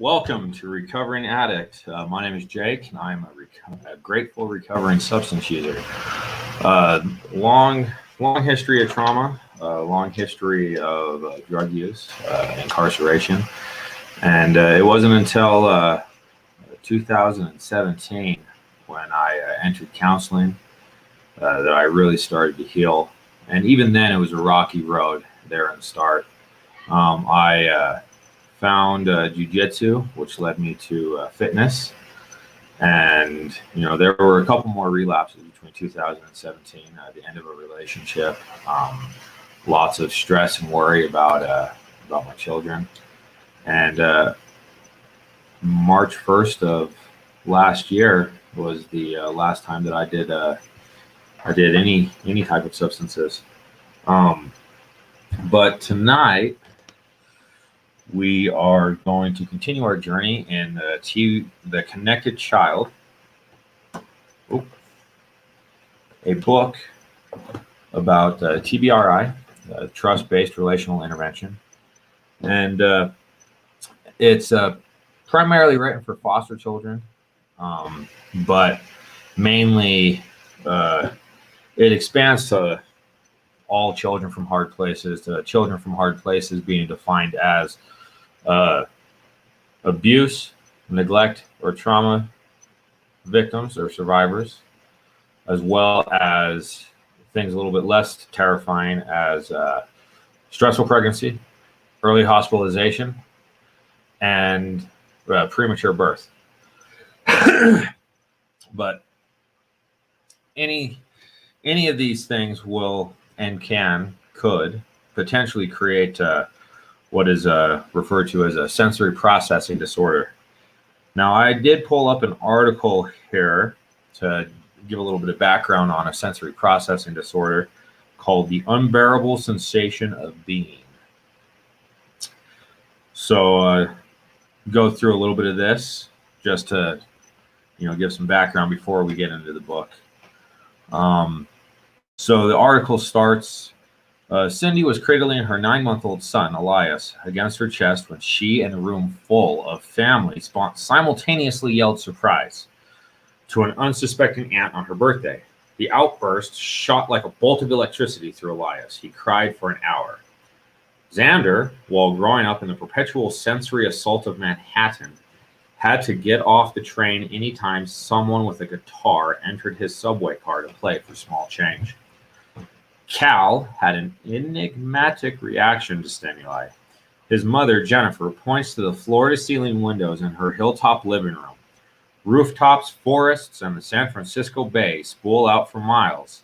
Welcome to Recovering Addict. My name is Jake, and I'm a grateful recovering substance user. Long history of trauma, long history of drug use, incarceration, and it wasn't until 2017 when I entered counseling that I really started to heal. And even then, it was a rocky road there in the start. I found jiu-jitsu, which led me to fitness. And, there were a couple more relapses between 2017, the end of a relationship, lots of stress and worry about my children. And March 1st of last year was the last time that I did any type of substances. But tonight, we are going to continue our journey in the Connected Child, a book about TBRI, Trust Based Relational Intervention. And it's primarily written for foster children, but mainly it expands to all children from hard places, to children from hard places being defined as abuse, neglect, or trauma victims or survivors, as well as things a little bit less terrifying as stressful pregnancy, early hospitalization, and premature birth. But any of these things will and could potentially create what is referred to as a sensory processing disorder. Now, I did pull up an article here to give a little bit of background on a sensory processing disorder called the unbearable sensation of being. So go through a little bit of this just to give some background before we get into the book. So the article starts, Cindy was cradling her 9-month-old son, Elias, against her chest when she and a room full of family simultaneously yelled surprise to an unsuspecting aunt on her birthday. The outburst shot like a bolt of electricity through Elias. He cried for an hour. Xander, while growing up in the perpetual sensory assault of Manhattan, had to get off the train anytime someone with a guitar entered his subway car to play for small change. Cal had an enigmatic reaction to stimuli. His mother, Jennifer, points to the floor-to-ceiling windows in her hilltop living room. Rooftops, forests, and the San Francisco Bay spool out for miles.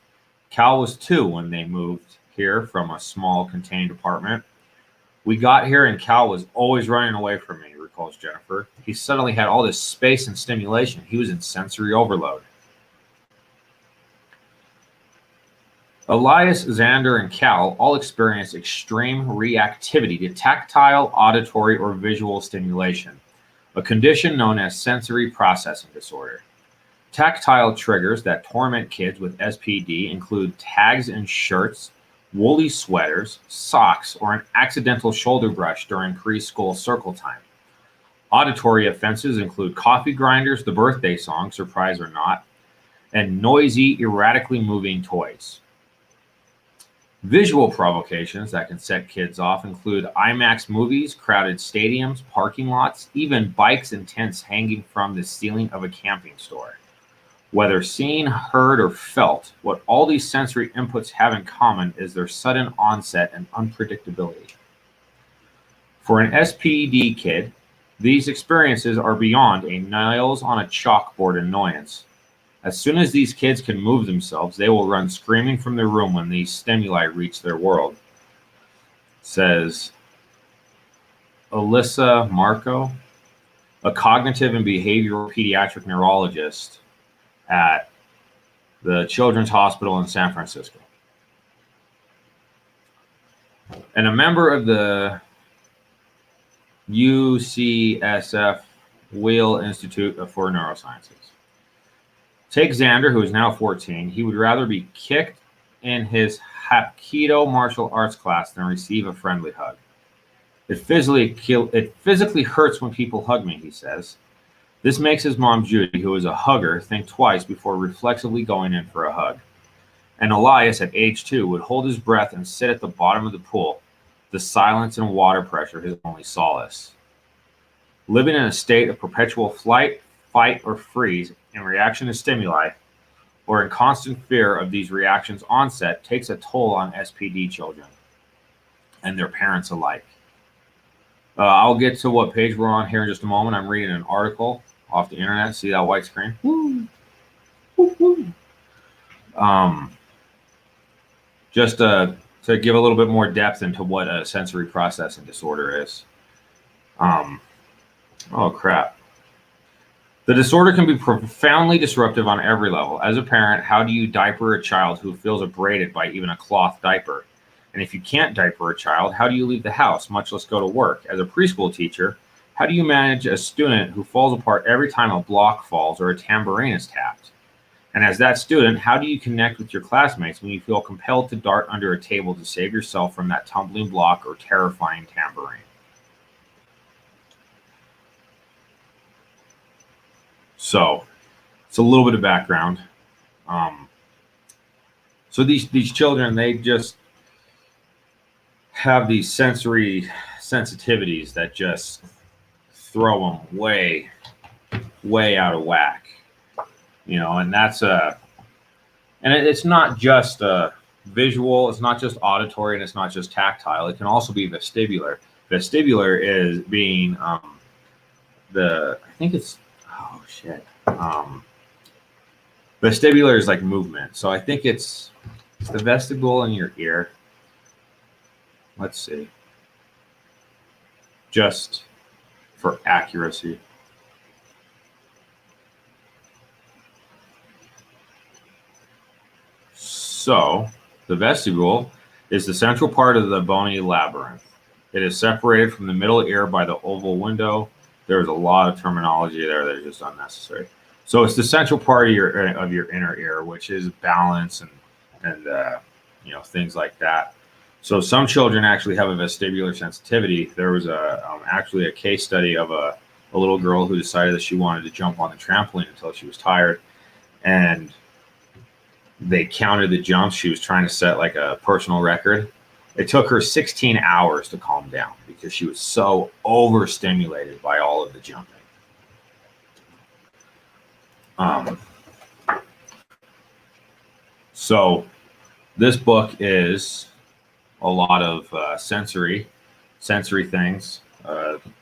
Cal was 2 when they moved here from a small, contained apartment. We got here and Cal was always running away from me, recalls Jennifer. He suddenly had all this space and stimulation. He was in sensory overload. Elias, Xander, and Cal all experienced extreme reactivity to tactile, auditory, or visual stimulation, a condition known as sensory processing disorder. Tactile triggers that torment kids with SPD include tags in shirts, woolly sweaters, socks, or an accidental shoulder brush during preschool circle time. Auditory offenses include coffee grinders, the birthday song, surprise or not, and noisy, erratically moving toys. Visual provocations that can set kids off include IMAX movies, crowded stadiums, parking lots, even bikes and tents hanging from the ceiling of a camping store. Whether seen, heard, or felt, what all these sensory inputs have in common is their sudden onset and unpredictability. For an SPD kid, these experiences are beyond a nails on a chalkboard annoyance. As soon as these kids can move themselves, they will run screaming from their room when these stimuli reach their world, says Alyssa Marco, a cognitive and behavioral pediatric neurologist at the Children's Hospital in San Francisco, and a member of the UCSF Wheel Institute for Neurosciences. Take Xander, who is now 14. He would rather be kicked in his Hapkido martial arts class than receive a friendly hug. It physically hurts when people hug me, he says. This makes his mom, Judy, who is a hugger, think twice before reflexively going in for a hug. And Elias, at age 2, would hold his breath and sit at the bottom of the pool, the silence and water pressure his only solace. Living in a state of perpetual flight, fight, or freeze in reaction to stimuli, or in constant fear of these reactions' onset, takes a toll on SPD children and their parents alike. I'll get to what page we're on here in just a moment. I'm reading an article off the internet. See that white screen? Woo. Woo, woo. Just to give a little bit more depth into what a sensory processing disorder is. Oh, crap. The disorder can be profoundly disruptive on every level. As a parent, how do you diaper a child who feels abraded by even a cloth diaper? And if you can't diaper a child, how do you leave the house, much less go to work? As a preschool teacher, how do you manage a student who falls apart every time a block falls or a tambourine is tapped? And as that student, how do you connect with your classmates when you feel compelled to dart under a table to save yourself from that tumbling block or terrifying tambourine? So it's a little bit of background. So these children, they just have these sensory sensitivities that just throw them way out of whack, and that's it's not just visual, it's not just auditory, and it's not just tactile. It can also be vestibular. Vestibular is being vestibular is like movement. So I think it's the vestibule in your ear. Let's see. Just for accuracy. So the vestibule is the central part of the bony labyrinth. It is separated from the middle ear by the oval window. There's a lot of terminology there that is just unnecessary. So it's the central part of your inner ear, which is balance and things like that. So some children actually have a vestibular sensitivity. There was actually a case study of a little girl who decided that she wanted to jump on the trampoline until she was tired, and they counted the jumps. She was trying to set like a personal record. It took her 16 hours to calm down because she was so overstimulated by all of the jumping. So this book is a lot of sensory things,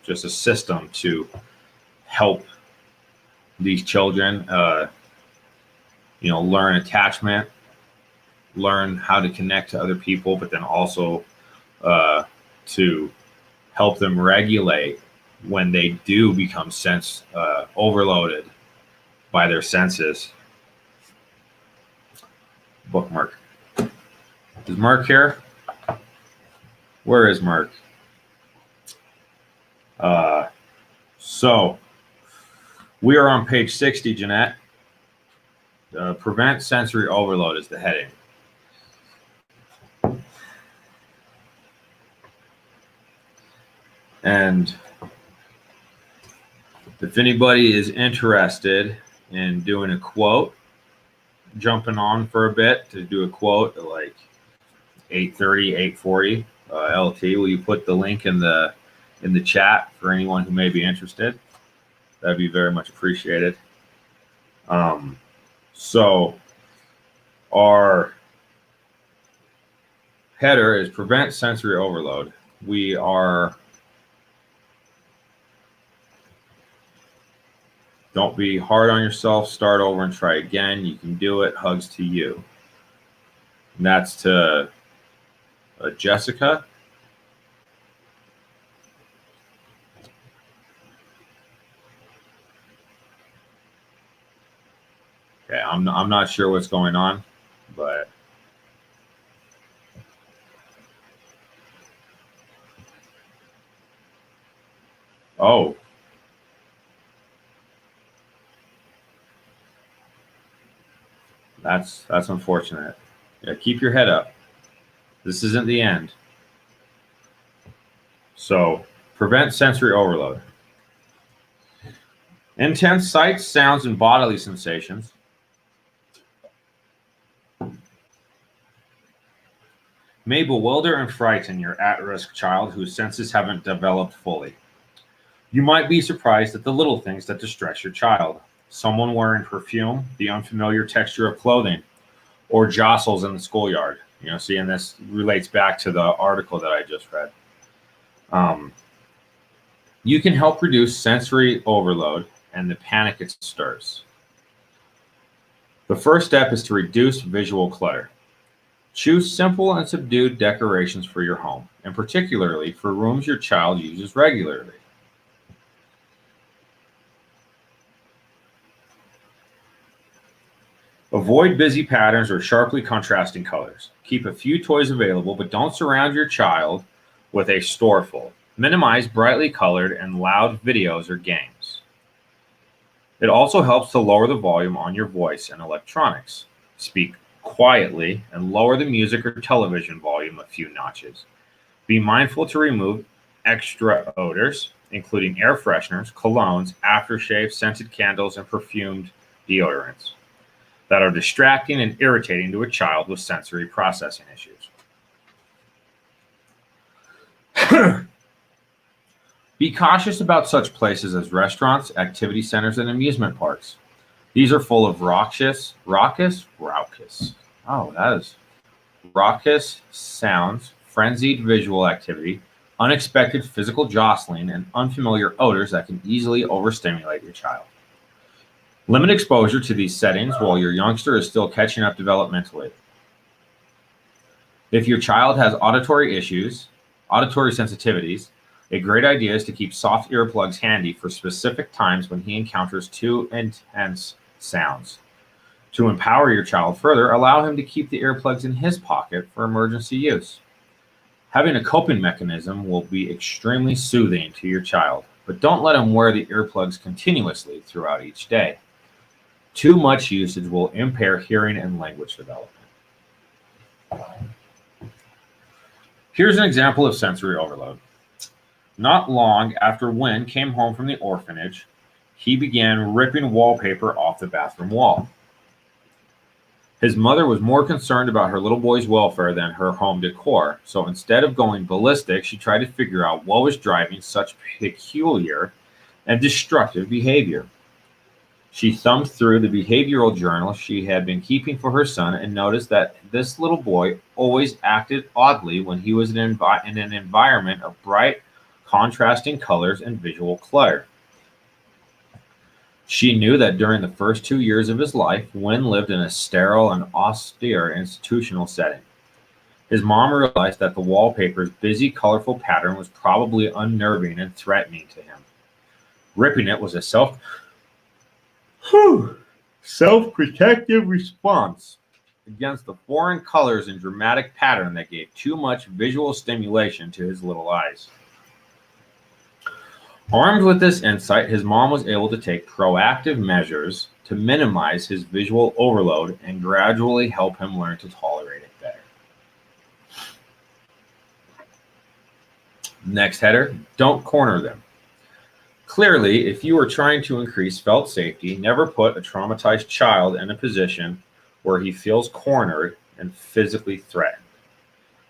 just a system to help these children, learn attachment, learn how to connect to other people, but then also to help them regulate when they do become overloaded by their senses. Bookmark. Is Mark here? Where is Mark? So we are on page 60, Jeanette. Prevent sensory overload is the heading. And if anybody is interested in doing a quote, jumping on for a bit to do a quote at like 8:30, 8:40 LT, will you put the link in the chat for anyone who may be interested? That'd be very much appreciated. So our header is prevent sensory overload. We are don't be hard on yourself. Start over and try again. You can do it. Hugs to you. And that's to Jessica. Okay, I'm not sure what's going on, but oh. That's unfortunate. Yeah, keep your head up. This isn't the end. So, prevent sensory overload. Intense sights, sounds, and bodily sensations may bewilder and frighten your at-risk child whose senses haven't developed fully. You might be surprised at the little things that distress your child. Someone wearing perfume, the unfamiliar texture of clothing, or jostles in the schoolyard. See, and this relates back to the article that I just read. You can help reduce sensory overload and the panic it stirs. The first step is to reduce visual clutter. Choose simple and subdued decorations for your home, and particularly for rooms your child uses regularly. Avoid busy patterns or sharply contrasting colors. Keep a few toys available, but don't surround your child with a store full. Minimize brightly colored and loud videos or games. It also helps to lower the volume on your voice and electronics. Speak quietly and lower the music or television volume a few notches. Be mindful to remove extra odors, including air fresheners, colognes, aftershaves, scented candles, and perfumed deodorants that are distracting and irritating to a child with sensory processing issues. Be cautious about such places as restaurants, activity centers, and amusement parks. These are full of raucous sounds, frenzied visual activity, unexpected physical jostling, and unfamiliar odors that can easily overstimulate your child. Limit exposure to these settings while your youngster is still catching up developmentally. If your child has auditory sensitivities, a great idea is to keep soft earplugs handy for specific times when he encounters too intense sounds. To empower your child further, allow him to keep the earplugs in his pocket for emergency use. Having a coping mechanism will be extremely soothing to your child, but don't let him wear the earplugs continuously throughout each day. Too much usage will impair hearing and language development. Here's an example of sensory overload. Not long after Wynn came home from the orphanage, he began ripping wallpaper off the bathroom wall. His mother was more concerned about her little boy's welfare than her home decor, so instead of going ballistic, she tried to figure out what was driving such peculiar and destructive behavior. She thumbed through the behavioral journal she had been keeping for her son and noticed that this little boy always acted oddly when he was in an environment of bright, contrasting colors and visual clutter. She knew that during the first 2 years of his life, Wynn lived in a sterile and austere institutional setting. His mom realized that the wallpaper's busy, colorful pattern was probably unnerving and threatening to him. Ripping it was a self-protective response against the foreign colors and dramatic pattern that gave too much visual stimulation to his little eyes. Armed with this insight, his mom was able to take proactive measures to minimize his visual overload and gradually help him learn to tolerate it better. Next header, don't corner them. Clearly, if you are trying to increase felt safety, never put a traumatized child in a position where he feels cornered and physically threatened.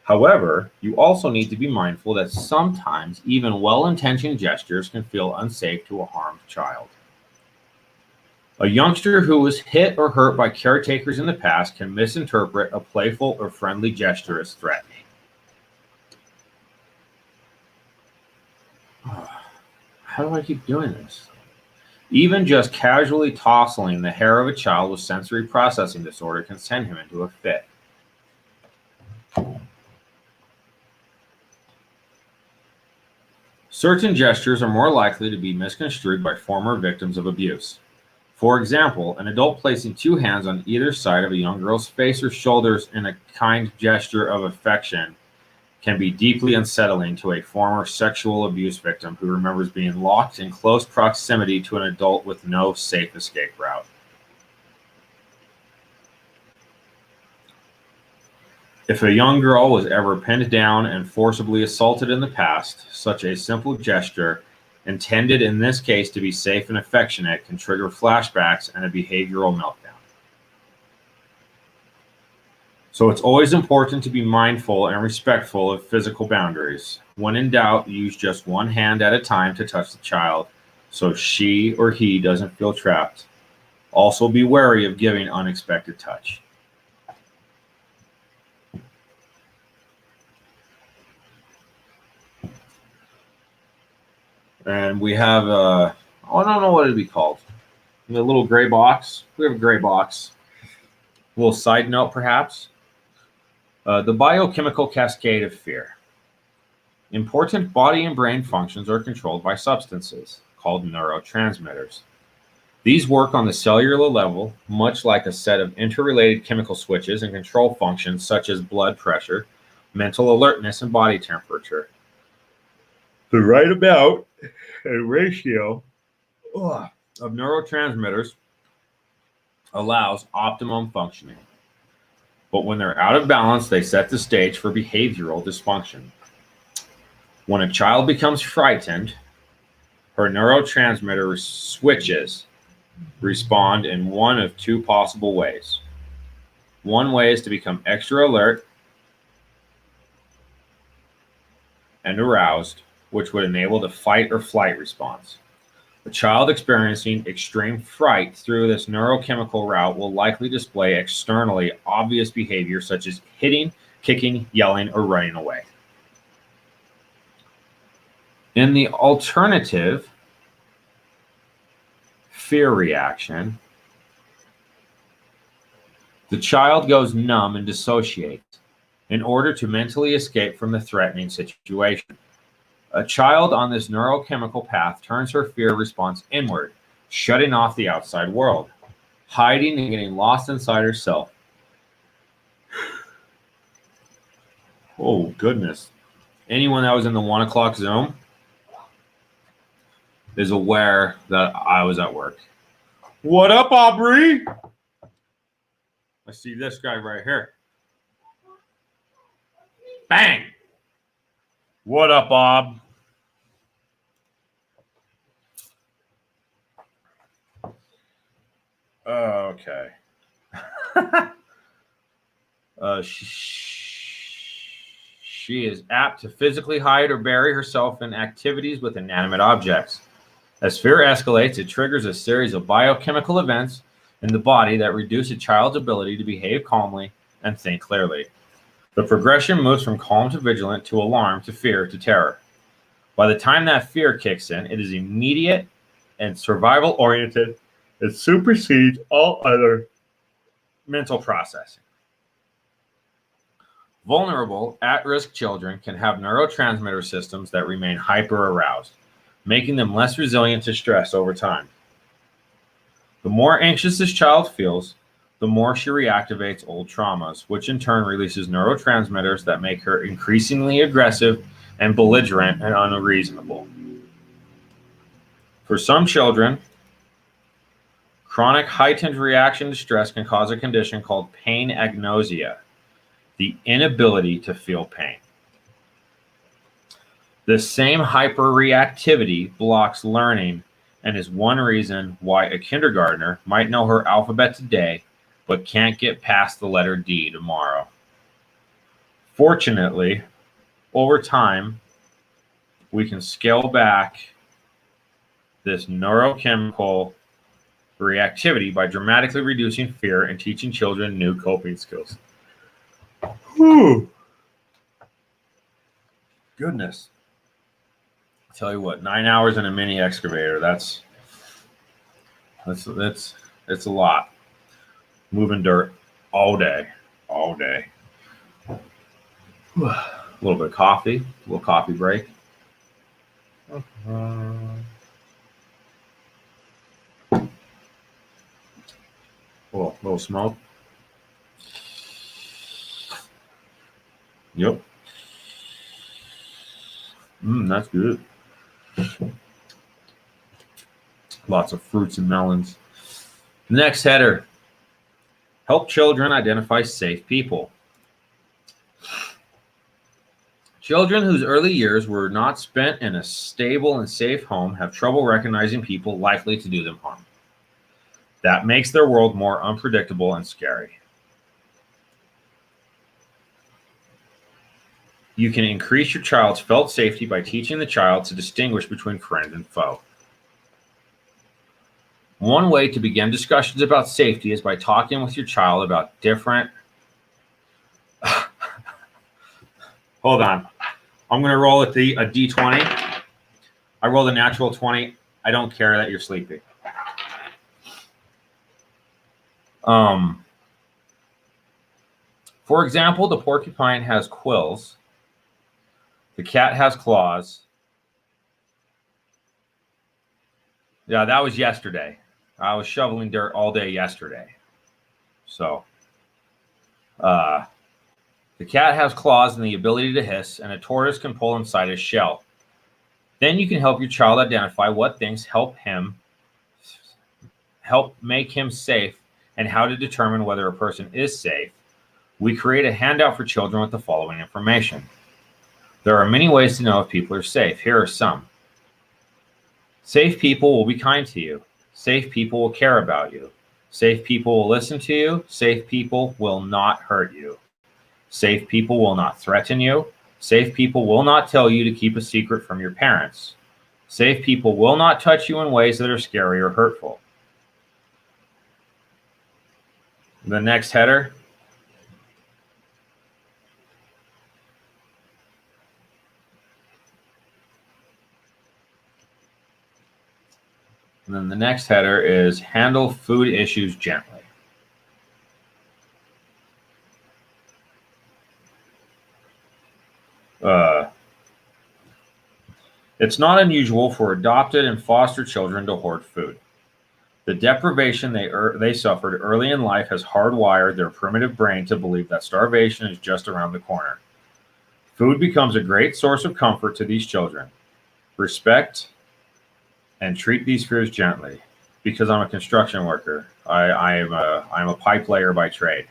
However, you also need to be mindful that sometimes even well-intentioned gestures can feel unsafe to a harmed child. A youngster who was hit or hurt by caretakers in the past can misinterpret a playful or friendly gesture as threatening. How do I keep doing this? Even just casually tousling the hair of a child with sensory processing disorder can send him into a fit. Certain gestures are more likely to be misconstrued by former victims of abuse. For example, an adult placing two hands on either side of a young girl's face or shoulders in a kind gesture of affection can be deeply unsettling to a former sexual abuse victim who remembers being locked in close proximity to an adult with no safe escape route. If a young girl was ever pinned down and forcibly assaulted in the past, such a simple gesture, intended in this case to be safe and affectionate, can trigger flashbacks and a behavioral meltdown. So it's always important to be mindful and respectful of physical boundaries. When in doubt, use just one hand at a time to touch the child so she or he doesn't feel trapped. Also be wary of giving unexpected touch. And we have I don't know what it'd be called. A little gray box. We have a gray box. A little side note, perhaps. The biochemical cascade of fear. Important body and brain functions are controlled by substances called neurotransmitters. These work on the cellular level, much like a set of interrelated chemical switches and control functions such as blood pressure, mental alertness, and body temperature. The right amount and ratio of neurotransmitters allows optimum functioning. But when they're out of balance, they set the stage for behavioral dysfunction. When a child becomes frightened, her neurotransmitter switches respond in one of two possible ways. One way is to become extra alert and aroused, which would enable the fight or flight response. A child experiencing extreme fright through this neurochemical route will likely display externally obvious behavior such as hitting, kicking, yelling, or running away. In the alternative, fear reaction, the child goes numb and dissociates in order to mentally escape from the threatening situation. A child on this neurochemical path turns her fear response inward, shutting off the outside world, hiding and getting lost inside herself. Oh, goodness. Anyone that was in the 1 o'clock Zoom is aware that I was at work. What up, Aubrey? I see this guy right here. Bang! What up, Bob? Okay. She is apt to physically hide or bury herself in activities with inanimate objects. As fear escalates, it triggers a series of biochemical events in the body that reduce a child's ability to behave calmly and think clearly. The progression moves from calm to vigilant to alarm to fear to terror. By the time that fear kicks in, it is immediate and survival-oriented. It supersedes all other mental processing. Vulnerable, at-risk children can have neurotransmitter systems that remain hyper-aroused, making them less resilient to stress over time. The more anxious this child feels, the more she reactivates old traumas, which in turn releases neurotransmitters that make her increasingly aggressive and belligerent and unreasonable. For some children, chronic heightened reaction to stress can cause a condition called pain agnosia, the inability to feel pain. The same hyperreactivity blocks learning and is one reason why a kindergartner might know her alphabet today but can't get past the letter D tomorrow. Fortunately, over time, we can scale back this neurochemical reactivity by dramatically reducing fear and teaching children new coping skills. Whew. Goodness. I'll tell you what, 9 hours in a mini excavator, that's a lot. Moving dirt all day. A little bit of coffee, a little coffee break. Little smoke. Yep. That's good. Lots of fruits and melons. Next header. Help children identify safe people. Children whose early years were not spent in a stable and safe home have trouble recognizing people likely to do them harm. That makes their world more unpredictable and scary. You can increase your child's felt safety by teaching the child to distinguish between friend and foe. One way to begin discussions about safety is by talking with your child about different... Hold on. I'm going to roll a D20. I rolled a natural 20. I don't care that you're sleeping. For example, the porcupine has quills. The cat has claws. Yeah, that was yesterday. I was shoveling dirt all day yesterday. So, the cat has claws and the ability to hiss, and a tortoise can pull inside his shell. Then you can help your child identify what things help make him safe and how to determine whether a person is safe. We create a handout for children with the following information. There are many ways to know if people are safe. Here are some. Safe people will be kind to you. Safe people will care about you. Safe people will listen to you. Safe people will not hurt you. Safe people will not threaten you. Safe people will not tell you to keep a secret from your parents. Safe people will not touch you in ways that are scary or hurtful. The next header. And then the next header is handle food issues gently. It's not unusual for adopted and foster children to hoard food. The deprivation they suffered early in life has hardwired their primitive brain to believe that starvation is just around the corner. Food becomes a great source of comfort to these children. Respect and treat these fears gently. Because I'm a construction worker, I'm a pipe layer by trade.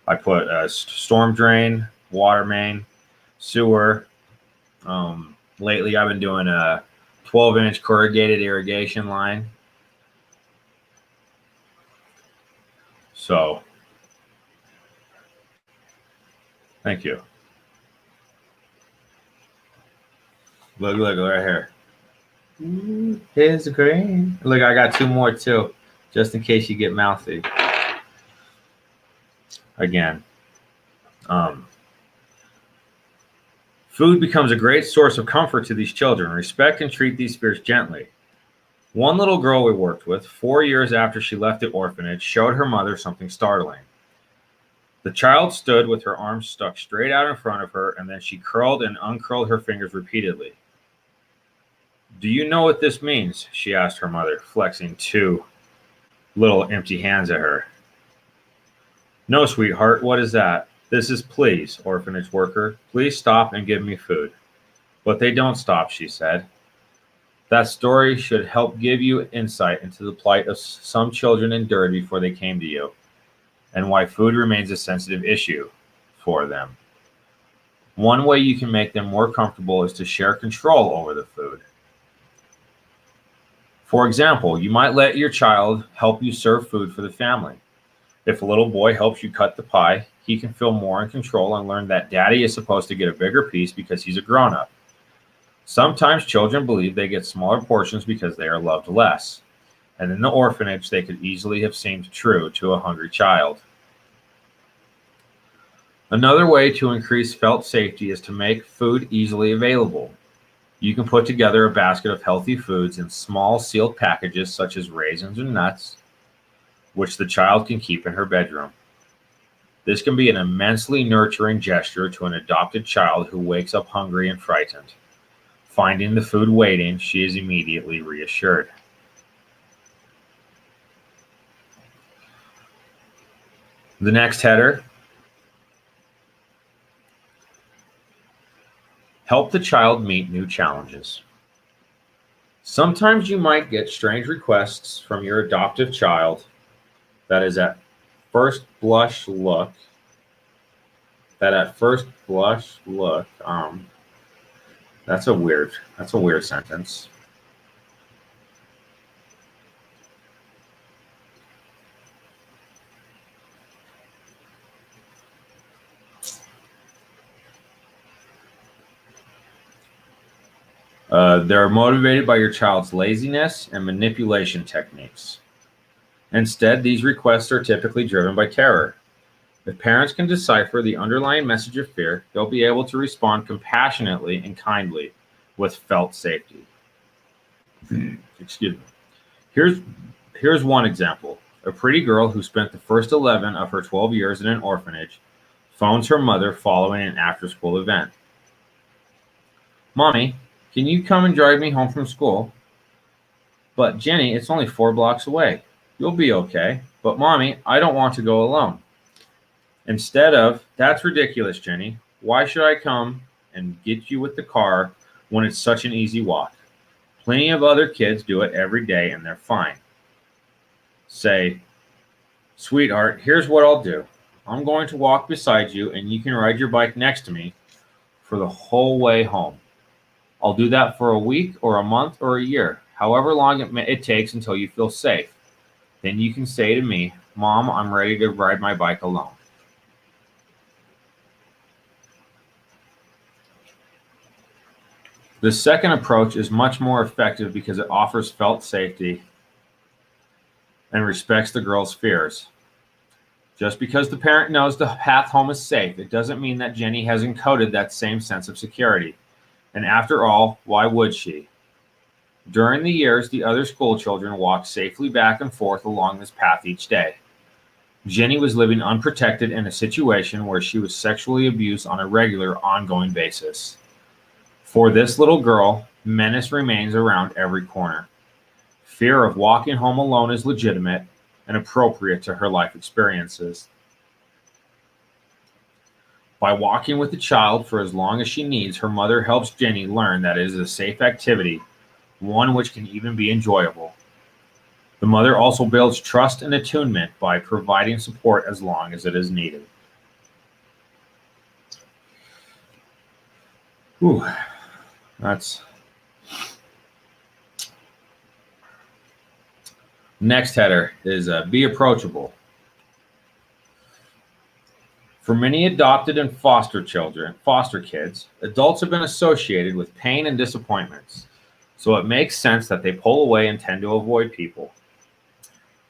I put a storm drain, water main, sewer. Lately, I've been doing a 12-inch corrugated irrigation line. So, thank you. Look right here. Here's the green. Look, I got two more too, just in case you get mouthy. Again, food becomes a great source of comfort to these children. Respect and treat these fears gently. One little girl we worked with, 4 years after she left the orphanage, showed her mother something startling. The child stood with her arms stuck straight out in front of her, and then she curled and uncurled her fingers repeatedly. Do you know what this means? She asked her mother, flexing two little empty hands at her. No, sweetheart, what is that? This is please, orphanage worker. Please stop and give me food. But they don't stop, she said. That story should help give you insight into the plight of some children endured before they came to you, and why food remains a sensitive issue for them. One way you can make them more comfortable is to share control over the food. For example, you might let your child help you serve food for the family. If a little boy helps you cut the pie, he can feel more in control and learn that daddy is supposed to get a bigger piece because he's a grown-up. Sometimes children believe they get smaller portions because they are loved less. And in the orphanage, they could easily have seemed true to a hungry child. Another way to increase felt safety is to make food easily available. You can put together a basket of healthy foods in small sealed packages such as raisins and nuts, which the child can keep in her bedroom. This can be an immensely nurturing gesture to an adopted child who wakes up hungry and frightened. Finding the food waiting, she is immediately reassured. The next header. Help the child meet new challenges. Sometimes you might get strange requests from your adoptive child that is at first blush look that at first blush look, that's a weird sentence. They're motivated by your child's laziness and manipulation techniques. Instead, these requests are typically driven by terror. If parents can decipher the underlying message of fear, they'll be able to respond compassionately and kindly with felt safety. Excuse me. Here's one example. A pretty girl who spent the first 11 of her 12 years in an orphanage phones her mother following an after-school event. Mommy, can you come and drive me home from school? But Jenny, it's only 4 blocks away. You'll be okay. But Mommy, I don't want to go alone. Instead of, that's ridiculous, Jenny. Why should I come and get you with the car when it's such an easy walk? Plenty of other kids do it every day and they're fine. Say, sweetheart, here's what I'll do. I'm going to walk beside you and you can ride your bike next to me for the whole way home. I'll do that for a week or a month or a year, however long it takes until you feel safe. Then you can say to me, Mom, I'm ready to ride my bike alone. The second approach is much more effective because it offers felt safety and respects the girl's fears. Just because the parent knows the path home is safe, it doesn't mean that Jenny has encoded that same sense of security. And after all, why would she? During the years, the other school children walked safely back and forth along this path each day. Jenny was living unprotected in a situation where she was sexually abused on a regular, ongoing basis. For this little girl, menace remains around every corner. Fear of walking home alone is legitimate and appropriate to her life experiences. By walking with the child for as long as she needs, her mother helps Jenny learn that it is a safe activity, one which can even be enjoyable. The mother also builds trust and attunement by providing support as long as it is needed. That's next header is be approachable. For many adopted and foster kids, adults have been associated with pain and disappointments, so it makes sense that they pull away and tend to avoid people.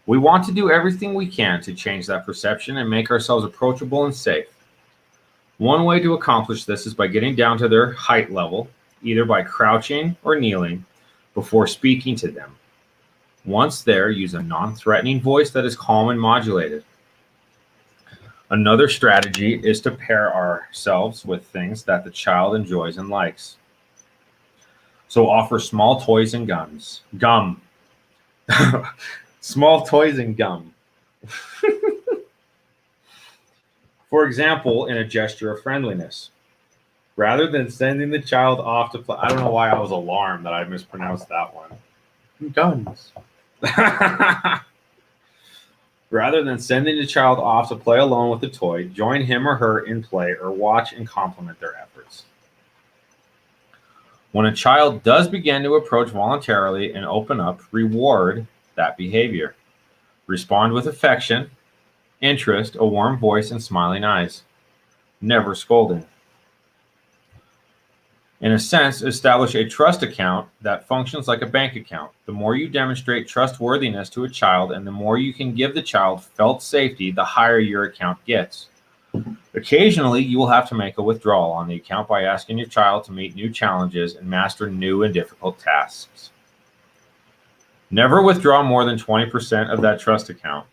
We want to do everything we can to change that perception and make ourselves approachable and safe. One way to accomplish this is by getting down to their height level, either by crouching or kneeling, before speaking to them. Once there, use a non-threatening voice that is calm and modulated. Another strategy is to pair ourselves with things that the child enjoys and likes. So offer small toys and gum. Small toys and gum. For example, in a gesture of friendliness. Rather than sending the child off to play, I don't know why I was alarmed that I mispronounced that one. Guns. Rather than sending the child off to play alone with the toy, join him or her in play or watch and compliment their efforts. When a child does begin to approach voluntarily and open up, reward that behavior. Respond with affection, interest, a warm voice, and smiling eyes. Never scolding. In a sense, establish a trust account that functions like a bank account. The more you demonstrate trustworthiness to a child and the more you can give the child felt safety, the higher your account gets. Occasionally, you will have to make a withdrawal on the account by asking your child to meet new challenges and master new and difficult tasks. Never withdraw more than 20% of that trust account.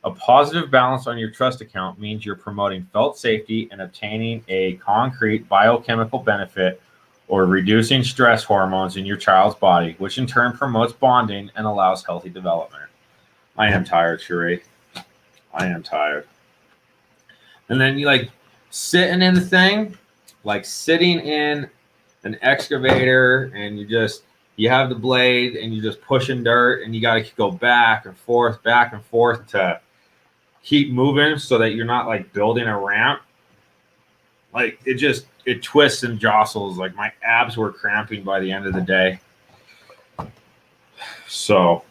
A positive balance on your trust account means you're promoting felt safety and obtaining a concrete biochemical benefit or reducing stress hormones in your child's body, which in turn promotes bonding and allows healthy development. I am tired, Cherie. I am tired. And then you sitting in the thing, like sitting in an excavator, and you have the blade and you're just pushing dirt and you got to go back and forth to keep moving so that you're not building a ramp. Like it twists and jostles. Like my abs were cramping by the end of the day. So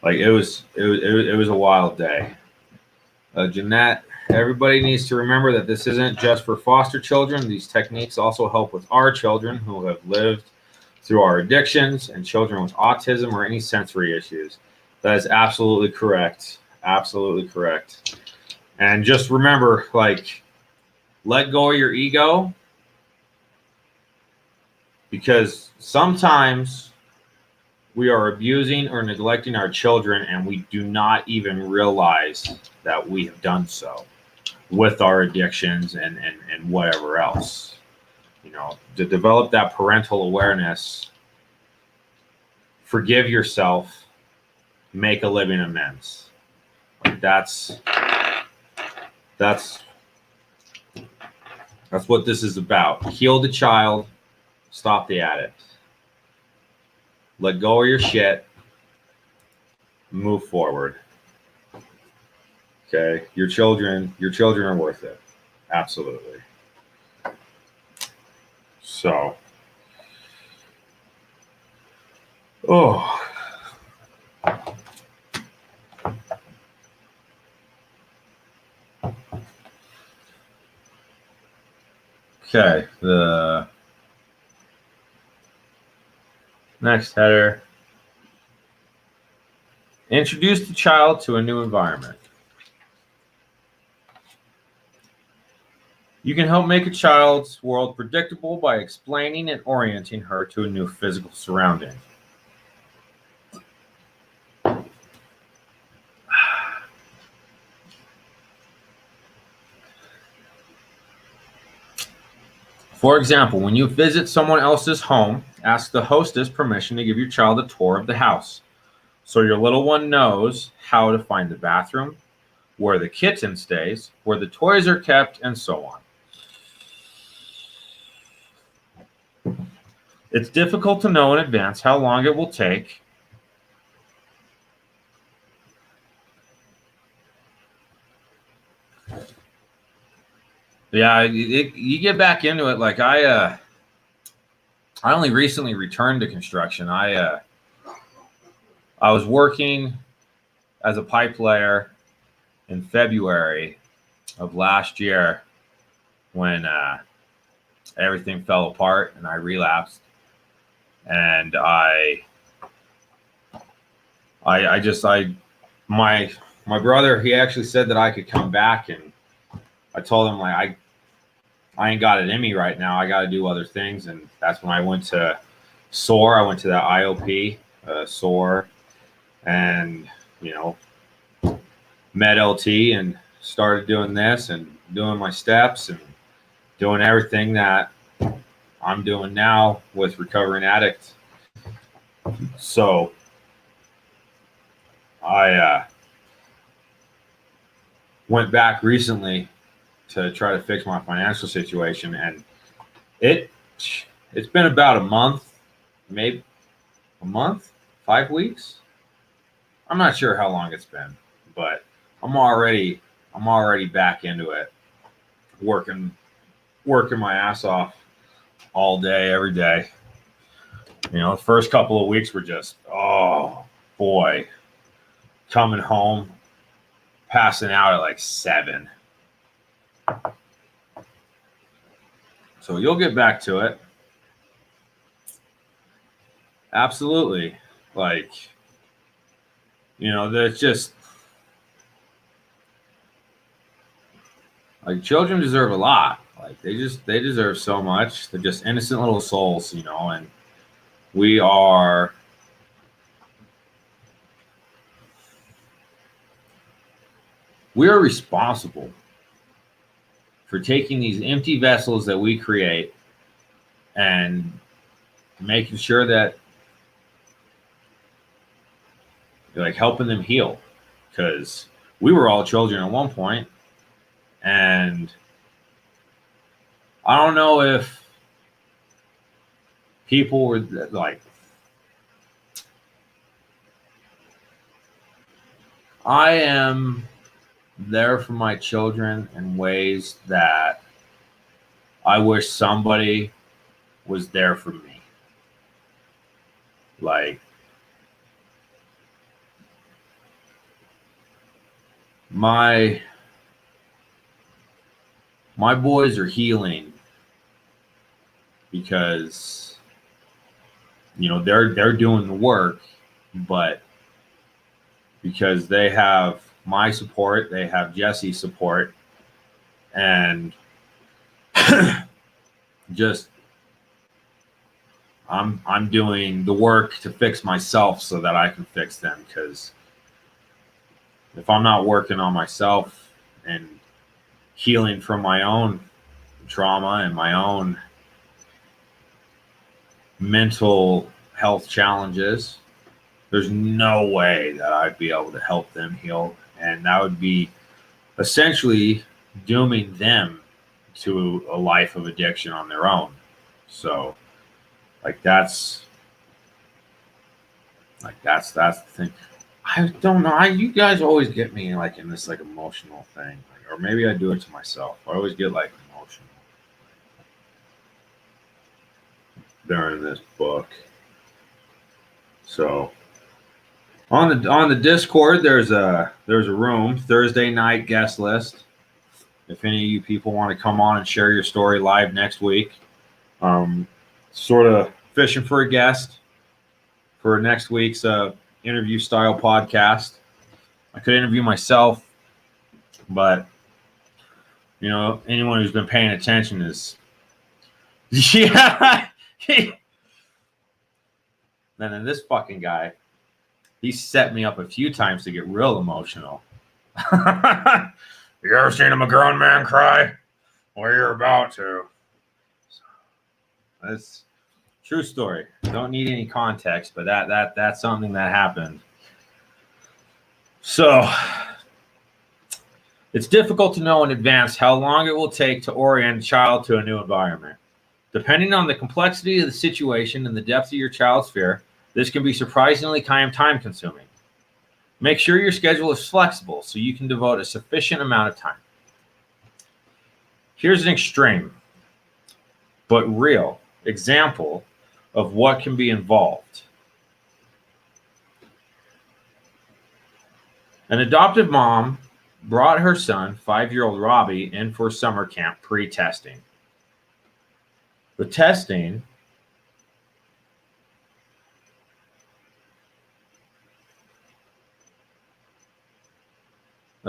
like it was a wild day. Jeanette, everybody needs to remember that this isn't just for foster children. These techniques also help with our children who have lived through our addictions and children with autism or any sensory issues. That is absolutely correct. Absolutely correct. And just remember, like, let go of your ego, because sometimes we are abusing or neglecting our children and we do not even realize that we have done so with our addictions and whatever else. You know, to develop that parental awareness, forgive yourself, make a living amends. Like that's what this is about. Heal the child, stop the addict. Let go of your shit, move forward. Okay, your children are worth it. Absolutely. So, okay, the next header. Introduce the child to a new environment. You can help make a child's world predictable by explaining and orienting her to a new physical surrounding. For example, when you visit someone else's home, ask the hostess permission to give your child a tour of the house, so your little one knows how to find the bathroom, where the kitten stays, where the toys are kept, and so on. It's difficult to know in advance how long it will take. Yeah, you get back into it. Like I only recently returned to construction. I was working as a pipe layer in February of last year when everything fell apart and I relapsed. And my brother, he actually said that I could come back, and I told him, like, I ain't got it in me right now. I got to do other things. And that's when I went to SOAR. I went to that IOP, SOAR, and, you know, met LT and started doing this and doing my steps and doing everything that I'm doing now with Recovering Addict. So I went back recently to try to fix my financial situation, and it's been about a month, maybe a month, 5 weeks. I'm not sure how long it's been, but I'm already back into it, working my ass off all day, every day. You know, the first couple of weeks were just, oh boy, coming home, passing out at like 7. So you'll get back to it. Absolutely. Like, you know, there's just, like, children deserve a lot. Like, they deserve so much. They're just innocent little souls, you know, and we are responsible for taking these empty vessels that we create and making sure that, like, helping them heal, because we were all children at one point, and I don't know if people were like, I am there for my children in ways that I wish somebody was there for me. Like, my boys are healing because, you know, they're doing the work, but because they have my support, they have Jesse's support, and just I'm doing the work to fix myself so that I can fix them. Because if I'm not working on myself and healing from my own trauma and my own mental health challenges, there's no way that I'd be able to help them heal. And that would be essentially dooming them to a life of addiction on their own. So like that's the thing. I don't know. You guys always get me like in this like emotional thing, like, or maybe I do it to myself. I always get like emotional during this book. So on the Discord, there's a room, Thursday night guest list. If any of you people want to come on and share your story live next week, sort of fishing for a guest for next week's interview style podcast. I could interview myself, but you know, anyone who's been paying attention is yeah. And then this fucking guy, he set me up a few times to get real emotional. You ever seen a grown man cry? Well, you're about to. That's true story. Don't need any context, but that's something that happened. So it's difficult to know in advance how long it will take to orient a child to a new environment. Depending on the complexity of the situation and the depth of your child's fear, this can be surprisingly time-consuming. Make sure your schedule is flexible so you can devote a sufficient amount of time. Here's an extreme, but real example of what can be involved. An adoptive mom brought her son, 5-year-old Robbie, in for summer camp pre-testing. The testing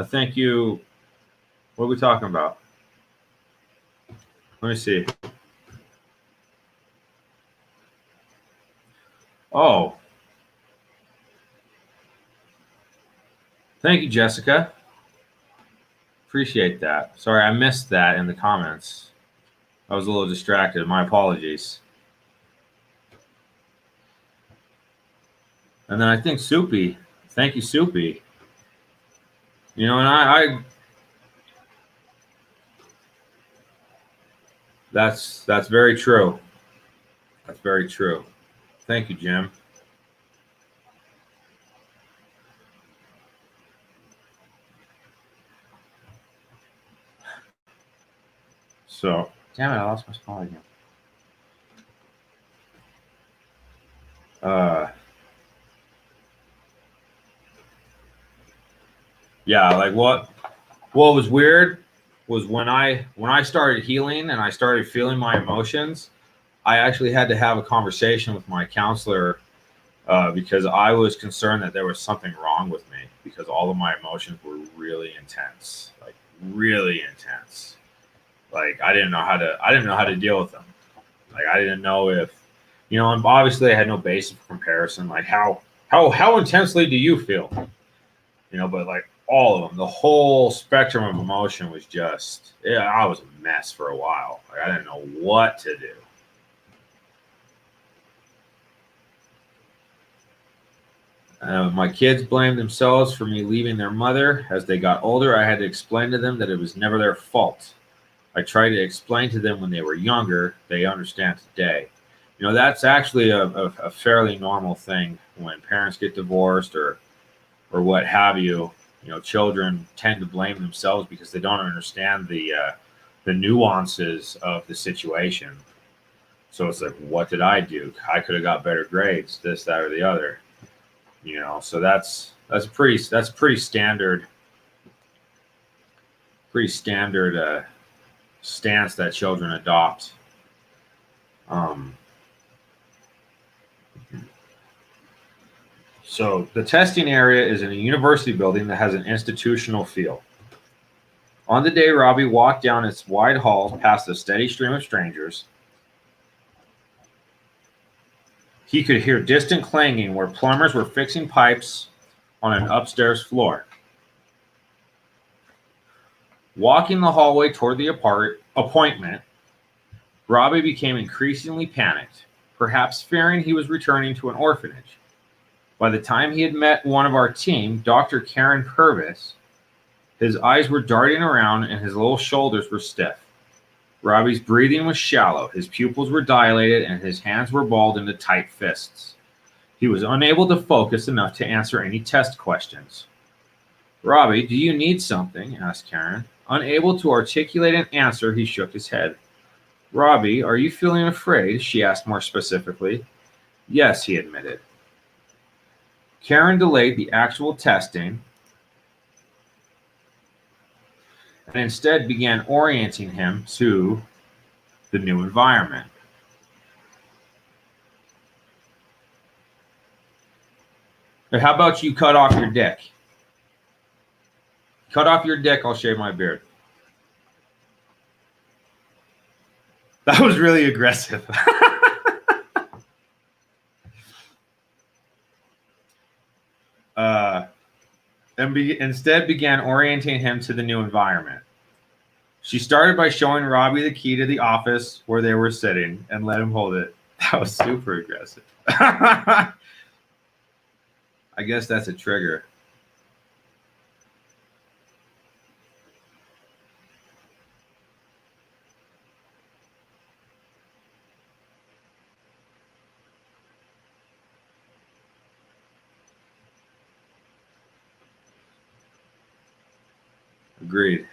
thank you. What are we talking about? Let me see. Oh. Thank you, Jessica. Appreciate that. Sorry, I missed that in the comments. I was a little distracted. My apologies. And then I think Soupy. Thank you, Soupy. You know, and I that's very true. That's very true. Thank you, Jim. So, damn it, I lost my spot again. Yeah, like what was weird was when I started healing and I started feeling my emotions, I actually had to have a conversation with my counselor because I was concerned that there was something wrong with me because all of my emotions were really intense, like really intense. Like I didn't know how to deal with them. Like I didn't know if, you know, and obviously I had no basis for comparison. Like how intensely do you feel? You know, but like all of them, the whole spectrum of emotion was just, yeah, I was a mess for a while. Like I didn't know what to do. My kids blamed themselves for me leaving their mother. As they got older, I had to explain to them that it was never their fault. I tried to explain to them when they were younger. They understand today. You know, that's actually a fairly normal thing when parents get divorced or what have you. children tend to blame themselves because they don't understand the nuances of the situation. So it's like, what did I do? I could have got better grades, this, that, or the other. So that's pretty standard stance that children adopt. So the testing area is in a university building that has an institutional feel. On the day Robbie walked down its wide halls past a steady stream of strangers, he could hear distant clanging where plumbers were fixing pipes on an upstairs floor. Walking the hallway toward the appointment, Robbie became increasingly panicked, perhaps fearing he was returning to an orphanage. By the time he had met one of our team, Dr. Karen Purvis, his eyes were darting around and his little shoulders were stiff. Robbie's breathing was shallow, his pupils were dilated, and his hands were balled into tight fists. He was unable to focus enough to answer any test questions. "Robbie, do you need something?" asked Karen. Unable to articulate an answer, he shook his head. "Robbie, are you feeling afraid?" she asked more specifically. "Yes," he admitted. Karen delayed the actual testing and instead began orienting him to the new environment. "Hey, how about you cut off your dick? Cut off your dick, I'll shave my beard." That was really aggressive. Instead began orienting him to the new environment. She started by showing Robbie the key to the office where they were sitting and let him hold it. That was super aggressive. I guess that's a trigger. Agreed.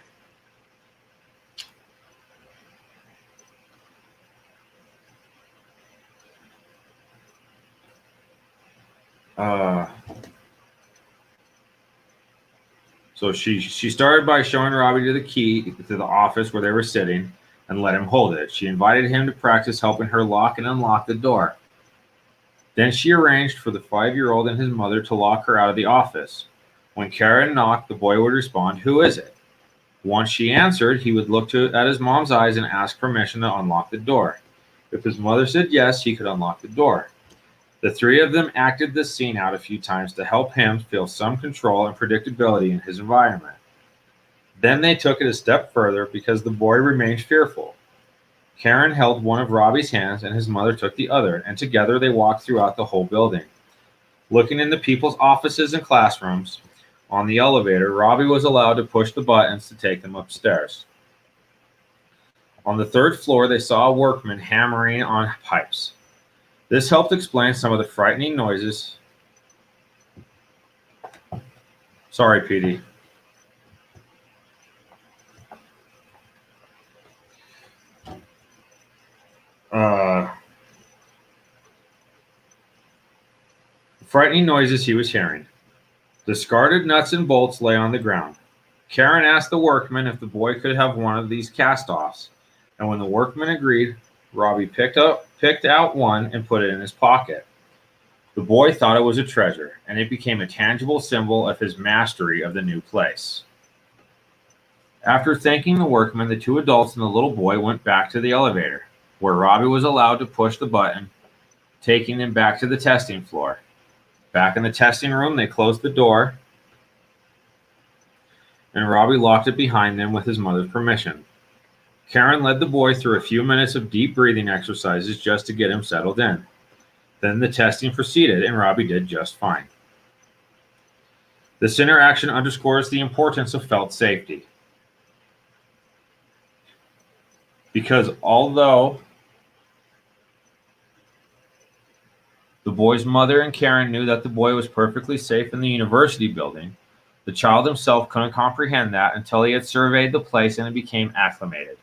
So she started by showing Robbie to the key to the office where they were sitting and let him hold it. She invited him to practice helping her lock and unlock the door. Then she arranged for the 5-year-old and his mother to lock her out of the office. When Karen knocked, the boy would respond, "Who is it?" Once she answered, he would look at his mom's eyes and ask permission to unlock the door. If his mother said yes, he could unlock the door. The three of them acted this scene out a few times to help him feel some control and predictability in his environment. Then they took it a step further because the boy remained fearful. Karen held one of Robbie's hands and his mother took the other, and together they walked throughout the whole building. Looking into people's offices and classrooms, on the elevator, Robbie was allowed to push the buttons to take them upstairs. On the 3rd floor, they saw a workman hammering on pipes. This helped explain some of the frightening noises. Sorry, PD. Frightening noises he was hearing. Discarded nuts and bolts lay on the ground. Karen asked the workman if the boy could have one of these cast-offs, and when the workman agreed, Robbie picked out one and put it in his pocket. The boy thought it was a treasure, and it became a tangible symbol of his mastery of the new place. After thanking the workman, the 2 adults and the little boy went back to the elevator, where Robbie was allowed to push the button, taking them back to the testing floor. Back in the testing room, they closed the door, and Robbie locked it behind them with his mother's permission. Karen led the boy through a few minutes of deep breathing exercises just to get him settled in. Then the testing proceeded, and Robbie did just fine. This interaction underscores the importance of felt safety. Because although the boy's mother and Karen knew that the boy was perfectly safe in the university building, The child himself couldn't comprehend that until he had surveyed the place and it became acclimated.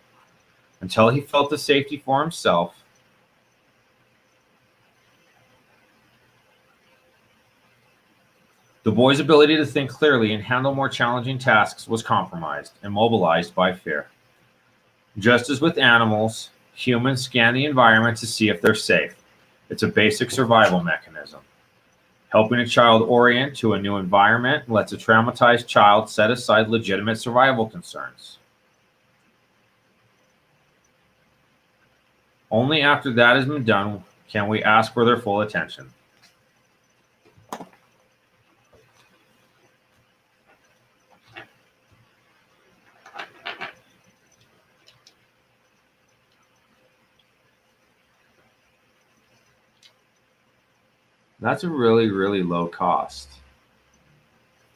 Until he felt the safety for himself, the boy's ability to think clearly and handle more challenging tasks was compromised, immobilized by fear. Just as with animals, humans scan the environment to see if they're safe. It's a basic survival mechanism. Helping a child orient to a new environment lets a traumatized child set aside legitimate survival concerns. Only after that has been done can we ask for their full attention. That's a really, really low cost.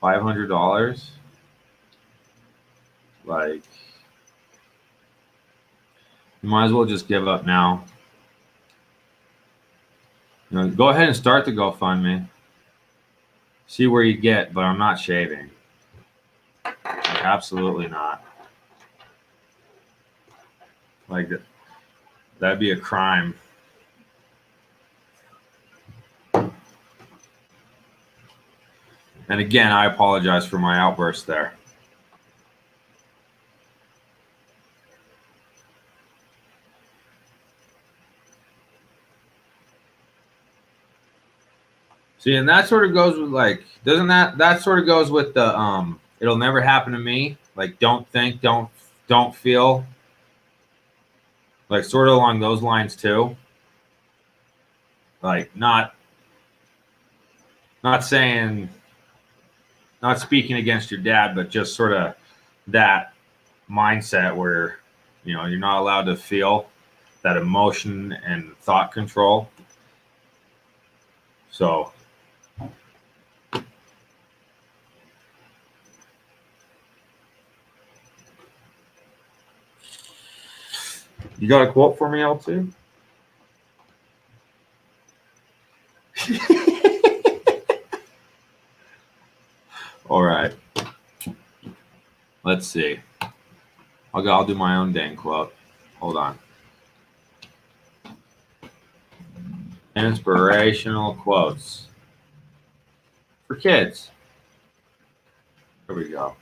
$500? Like, you might as well just give up now. Go ahead and start the GoFundMe. See where you get, but I'm not shaving. Absolutely not. Like, that'd be a crime. And again, I apologize for my outburst there. See, and that sort of goes with doesn't that sort of goes with the it'll never happen to me. Like, don't think, don't feel. Like, sort of along those lines too. Like, not saying, not speaking against your dad, but just sort of that mindset where, you're not allowed to feel that emotion and thought control. So, you got a quote for me, L2? All right. Let's see. I'll do my own dang quote. Hold on. Inspirational quotes for kids. Here we go.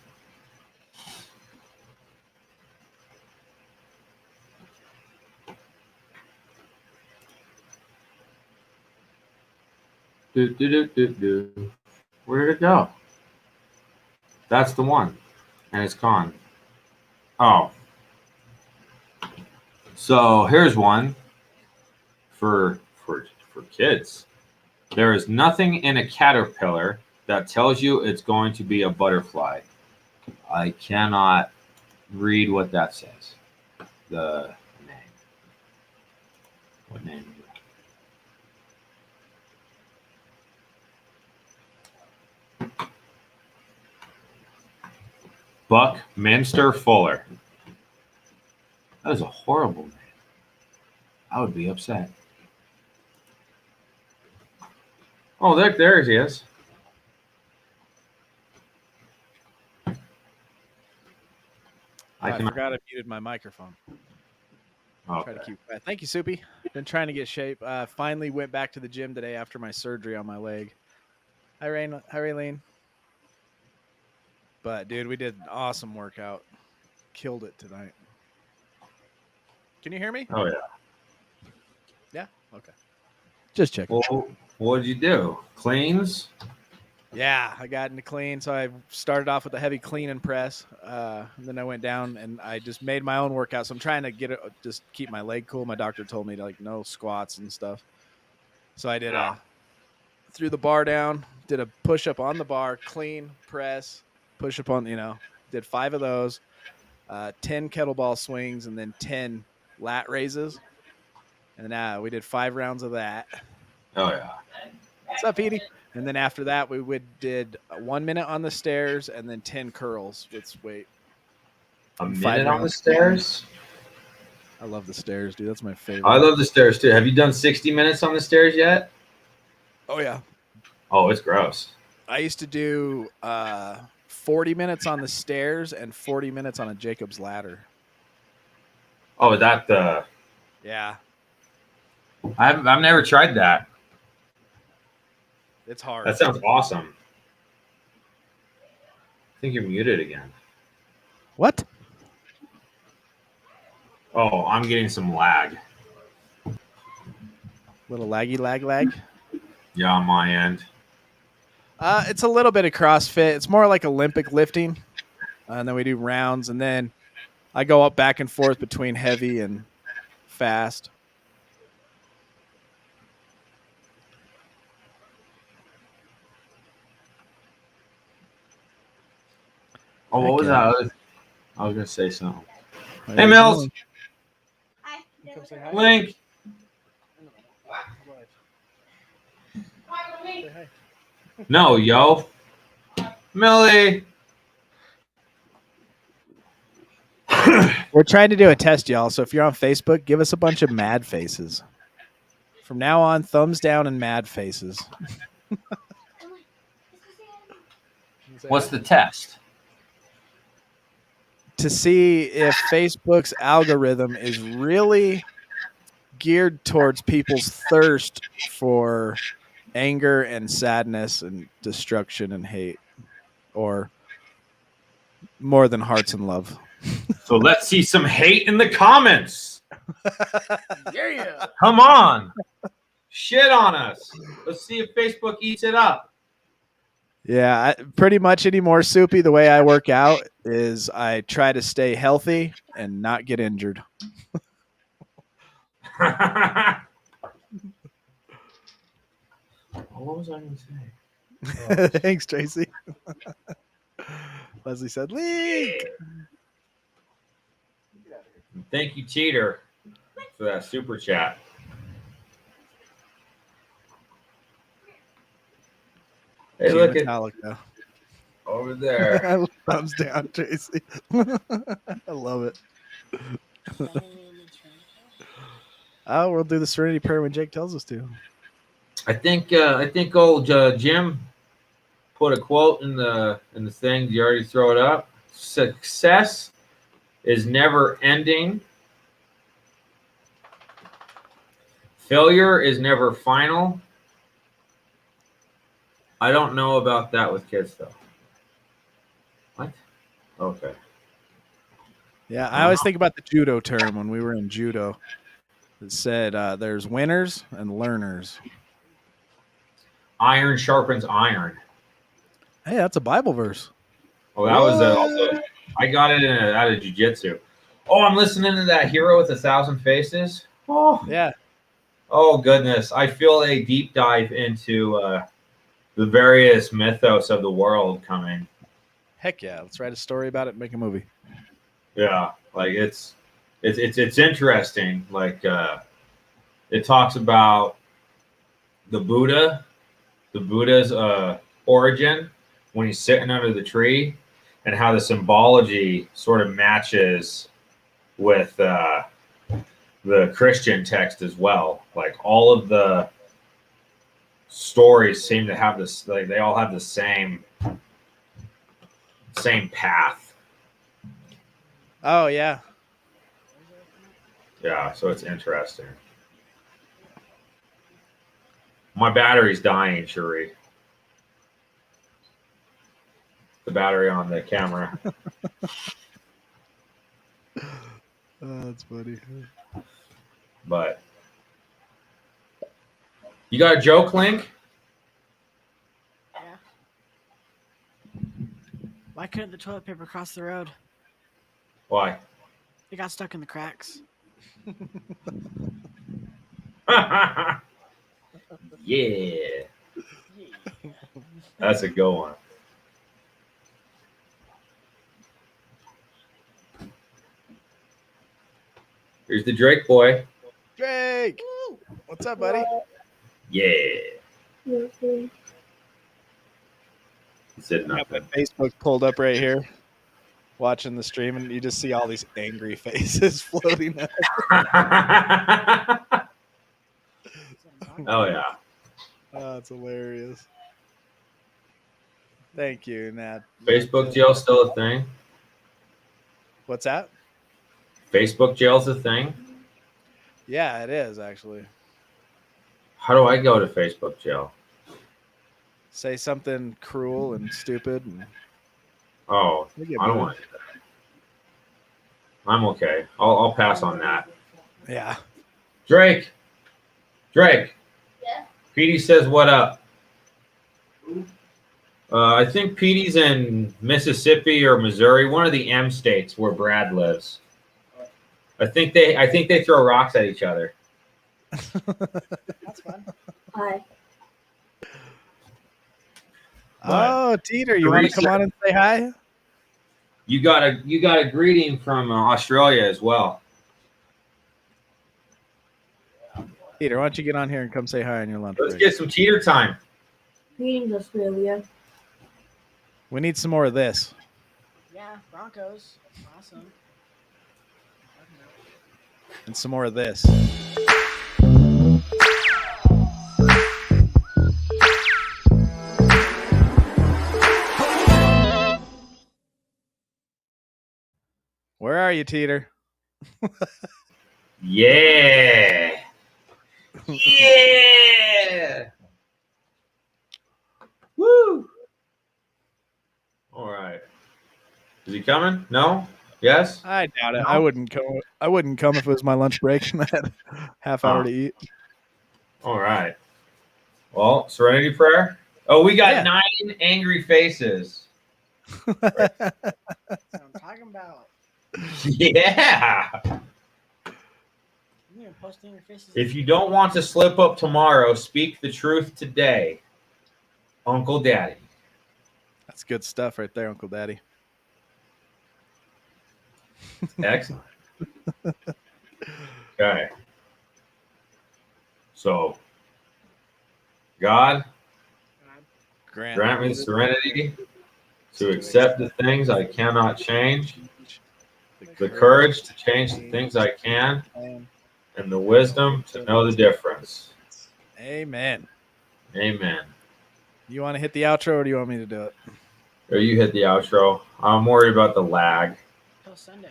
Where did it go? That's the one. And it's gone. Oh. So here's one for kids. There is nothing in a caterpillar that tells you it's going to be a butterfly. I cannot read what that says. The name. What name is it? Buckminster Fuller. That is a horrible name. I would be upset. Oh, there he is. I forgot I muted my microphone. Okay. Try to keep quiet. Thank you, Soupy. Been trying to get shape. Finally went back to the gym today after my surgery on my leg. Hi, Raylene. But, dude, we did an awesome workout. Killed it tonight. Can you hear me? Oh, yeah. Yeah? Okay. Just checking. Well, what did you do? Cleans? Yeah, I got into clean. So I started off with a heavy clean and press. And then I went down and I just made my own workout. So I'm trying to just keep my leg cool. My doctor told me to no squats and stuff. So I did threw the bar down, did a push up on the bar, clean, press, push up on, did 5 of those, 10 kettlebell swings, and then 10 lat raises. And then we did 5 rounds of that. Oh, yeah. What's up, Edie? And then after that, we did 1 minute on the stairs and then 10 curls with weight. A minute on the stairs? I love the stairs, dude. That's my favorite. I love the stairs, too. Have you done 60 minutes on the stairs yet? Oh, yeah. Oh, it's gross. I used to do 40 minutes on the stairs and 40 minutes on a Jacob's ladder. Oh, that the. Yeah, I've never tried that. it's hard. That sounds awesome. I think you're muted again. What? Oh, I'm getting some lag. Little laggy lag. Yeah, on my end. It's a little bit of CrossFit. It's more like Olympic lifting. And then we do rounds, and then I go up back and forth between heavy and fast. Oh, what was that? I was gonna say something. Oh, Hey, Mills. Hi. Come say hi. Link. Say hi. No, yo. Millie. We're trying to do a test, y'all. So if you're on Facebook, give us a bunch of mad faces. From now on, thumbs down and mad faces. What's the test? To see if Facebook's algorithm is really geared towards people's thirst for anger and sadness and destruction and hate, or more than hearts and love. So let's see some hate in the comments. Yeah. Come on. Shit on us. Let's see if Facebook eats it up. Yeah, pretty much anymore, Soupy. The way I work out is I try to stay healthy and not get injured. What was I going to say? Thanks, Tracy. Leslie said, "Link." Thank you, Cheater, for that super chat. Hey, look at Metallica. over there. Thumbs down, Tracy. I love it. Oh, we'll do the Serenity Prayer when Jake tells us to. I think old Jim put a quote in the thing. Did you already throw it up? Success is never ending. Failure is never final. I don't know about that with kids though. What? Okay. Yeah, I always think about the judo term when we were in judo. It said there's winners and learners. Iron sharpens iron. Hey, that's a Bible verse. Oh, that was also. I got it out of jiu-jitsu. Oh, I'm listening to that Hero with 1,000 Faces. Oh, Yeah. Oh goodness, I feel a deep dive into the various mythos of the world coming. Heck yeah. Let's write a story about it and make a movie. Yeah, like it's interesting. Like it talks about the Buddha's origin when he's sitting under the tree, and how the symbology sort of matches with the Christian text as well. Like all of the stories seem to have this, like they all have the same path. Oh, yeah. Yeah, so it's interesting. My battery's dying, Cherie. The battery on the camera. That's funny. But you got a joke, Link? Yeah. Why couldn't the toilet paper cross the road? Why? It got stuck in the cracks. Yeah. That's a good one. Here's the Drake boy. Drake! What's up, buddy? Yeah. He said I got my nothing. Facebook pulled up right here, watching the stream, and you just see all these angry faces floating up. Oh, yeah. Oh, it's hilarious. Thank you, Nat. Facebook jail still a thing? What's that? Facebook jail's a thing? Yeah, it is actually. How do I go to Facebook jail? Say something cruel and stupid, and Oh, we get I don't moved. want to do that. I'm okay. I'll pass on that. Yeah. Drake. Yeah. Petey says, what up? I think Petey's in Mississippi or Missouri, one of the M states where Brad lives. I think they throw rocks at each other. That's fun. Hi. Oh, Teeter, you want to come on and say hi? You got a greeting from Australia as well. Teeter, why don't you get on here and come say hi on your lunch Let's break? get some teeter time. Greetings, Australia. We need some more of this. Yeah, Broncos. Awesome. And some more of this. Where are you, Teeter? Yeah. Yeah. Woo. All right. Is he coming? No? Yes? I doubt it. No? I wouldn't come if it was my lunch break and I had a half hour to eat. All right. Well, serenity prayer. Oh, we got Yeah. 9 angry faces. That's what I'm talking about. Yeah. You even posting your faces. If you don't want to slip up tomorrow, speak the truth today. Uncle Daddy. That's good stuff right there, Uncle Daddy. Excellent. Okay. So, God, grant me serenity to accept the things I cannot change, the courage to change the things I can, and the wisdom to know the difference. Amen. Amen. You want to hit the outro or do you want me to do it? Or you hit the outro. I'm worried about the lag. Till Sunday.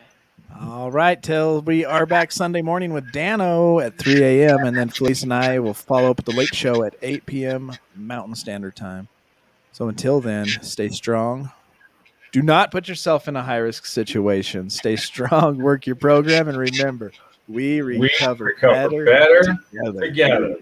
All right, till we are back Sunday morning with Dano at 3 a.m. And then Felice and I will follow up with the late show at 8 p.m. Mountain Standard Time. So until then, stay strong. Do not put yourself in a high-risk situation. Stay strong, work your program, and remember, we recover, better together. together.